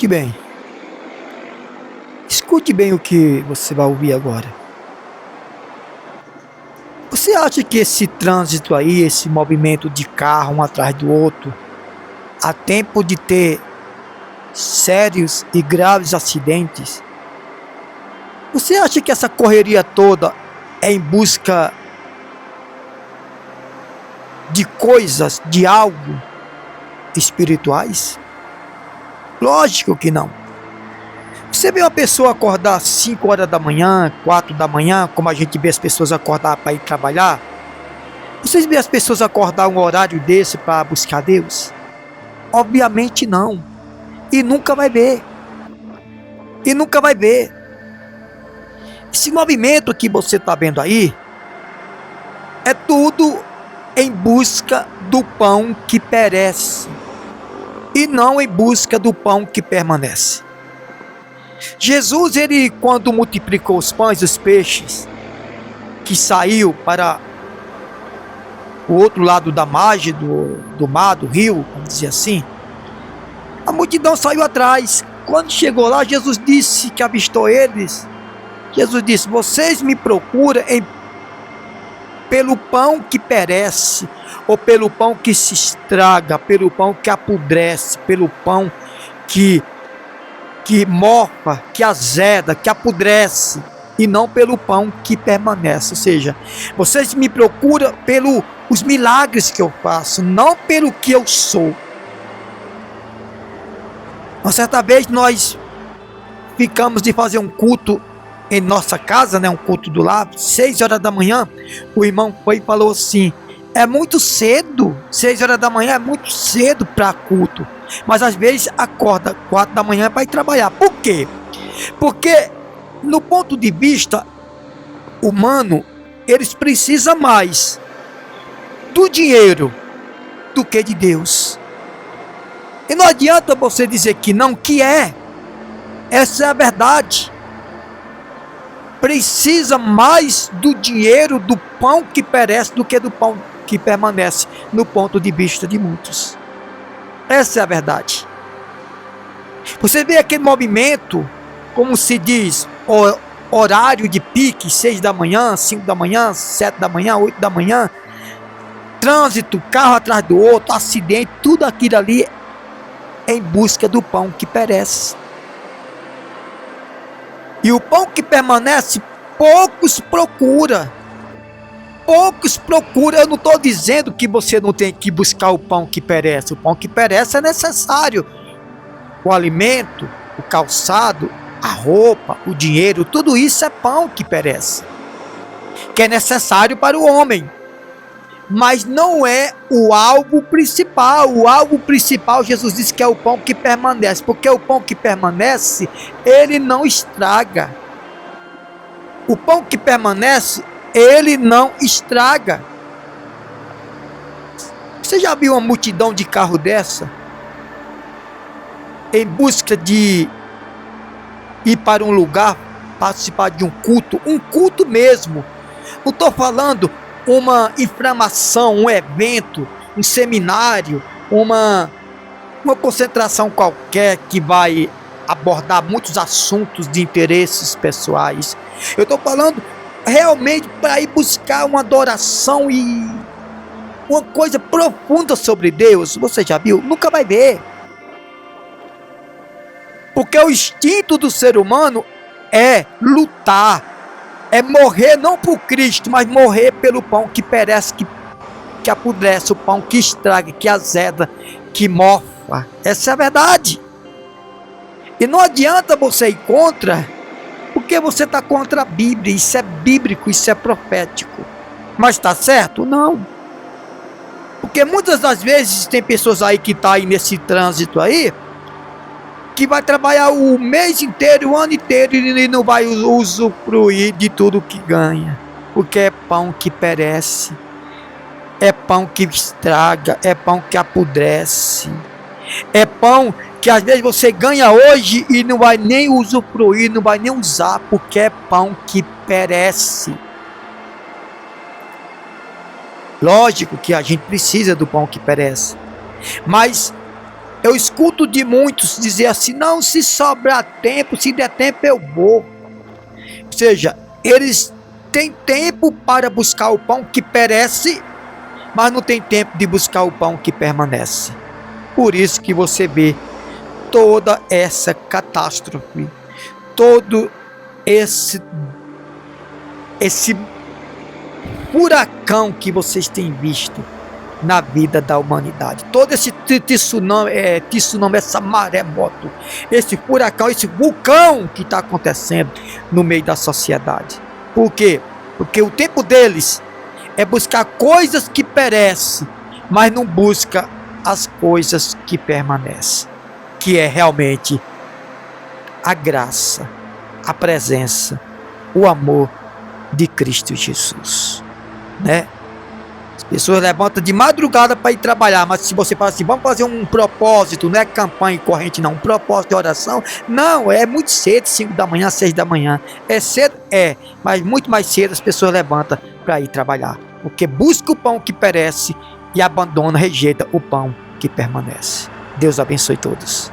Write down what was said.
Escute bem. Escute bem o que você vai ouvir agora. Você acha que esse trânsito aí, esse movimento de carro um atrás do outro, há tempo de ter sérios e graves acidentes? Você acha que essa correria toda é em busca de coisas, de algo espirituais? Lógico que não. Você vê uma pessoa acordar às 5 horas da manhã, 4 da manhã, como a gente vê as pessoas acordar para ir trabalhar? Vocês vê as pessoas acordar um horário desse para buscar Deus? Obviamente não. E nunca vai ver. E nunca vai ver. Esse movimento que você está vendo aí é tudo em busca do pão que perece e não em busca do pão que permanece. Jesus, ele quando multiplicou os pães e os peixes, que saiu para o outro lado da margem do mar, do rio, vamos dizer assim, a multidão saiu atrás. Quando chegou lá, Jesus disse que avistou eles. Jesus disse: vocês me procuram pelo pão que perece, ou pelo pão que se estraga, pelo pão que apodrece, pelo pão que mofa, que azeda, que apodrece, e não pelo pão que permanece. Ou seja, vocês me procuram pelos milagres que eu faço, não pelo que eu sou. Uma certa vez nós ficamos de fazer um culto em nossa casa, um culto do lar, 6 horas da manhã, o irmão foi e falou assim: é muito cedo, 6 horas da manhã é muito cedo para culto. Mas às vezes acorda 4 da manhã para ir trabalhar. Por quê? Porque no ponto de vista humano, eles precisam mais do dinheiro do que de Deus. E não adianta você dizer que não, que é. Essa é a verdade. Precisa mais do dinheiro, do pão que perece, do que do pão que permanece, no ponto de vista de muitos. Essa é a verdade. Você vê aquele movimento, como se diz, horário de pique, 6 da manhã, 5 da manhã, 7 da manhã, 8 da manhã, trânsito, carro atrás do outro, acidente, tudo aquilo ali em busca do pão que perece. E o pão que permanece, poucos procuram. Poucos procuram. Eu não estou dizendo que você não tem que buscar o pão que perece. O pão que perece é necessário. O alimento, o calçado, a roupa, o dinheiro, tudo isso é pão que perece, que é necessário para o homem. Mas não é o alvo principal. O alvo principal, Jesus disse que é o pão que permanece. Porque o pão que permanece, ele não estraga. O pão que permanece, ele não estraga. Você já viu uma multidão de carro dessa? Em busca de ir para um lugar, participar de um culto mesmo. Não estou falando uma inflamação, um evento, um seminário, uma concentração qualquer que vai abordar muitos assuntos de interesses pessoais. Eu estou falando realmente para ir buscar uma adoração e uma coisa profunda sobre Deus. Você já viu? Nunca vai ver. Porque o instinto do ser humano é lutar, é morrer não por Cristo, mas morrer pelo pão que perece, que apodrece, o pão que estraga, que azeda, que mofa. Essa é a verdade. E não adianta você ir contra, porque você está contra a Bíblia. Isso é bíblico, isso é profético. Mas está certo? Não. Porque muitas das vezes tem pessoas aí que estão aí nesse trânsito aí, que vai trabalhar o mês inteiro, o ano inteiro, e não vai usufruir de tudo que ganha. Porque é pão que perece, é pão que estraga, é pão que apodrece, é pão que às vezes você ganha hoje e não vai nem usufruir, não vai nem usar, porque é pão que perece. Lógico que a gente precisa do pão que perece, mas Eu escuto de muitos dizer assim: não, se sobrar tempo, se der tempo eu vou. Ou seja, eles têm tempo para buscar o pão que perece, mas não tem tempo de buscar o pão que permanece. Por isso que você vê toda essa catástrofe, todo esse furacão que vocês têm visto na vida da humanidade, todo esse tsunami, essa maremoto, esse furacão, esse vulcão que está acontecendo no meio da sociedade. Por quê? Porque o tempo deles é buscar coisas que perecem, mas não busca as coisas que permanecem, que é realmente a graça, a presença, o amor de Cristo Jesus, né? As pessoas levantam de madrugada para ir trabalhar, mas se você fala assim, vamos fazer um propósito, não é campanha e corrente não, um propósito de oração, não, é muito cedo, 5 da manhã, 6 da manhã, é cedo, mas muito mais cedo as pessoas levantam para ir trabalhar, porque busca o pão que perece e abandona, rejeita o pão que permanece. Deus abençoe todos.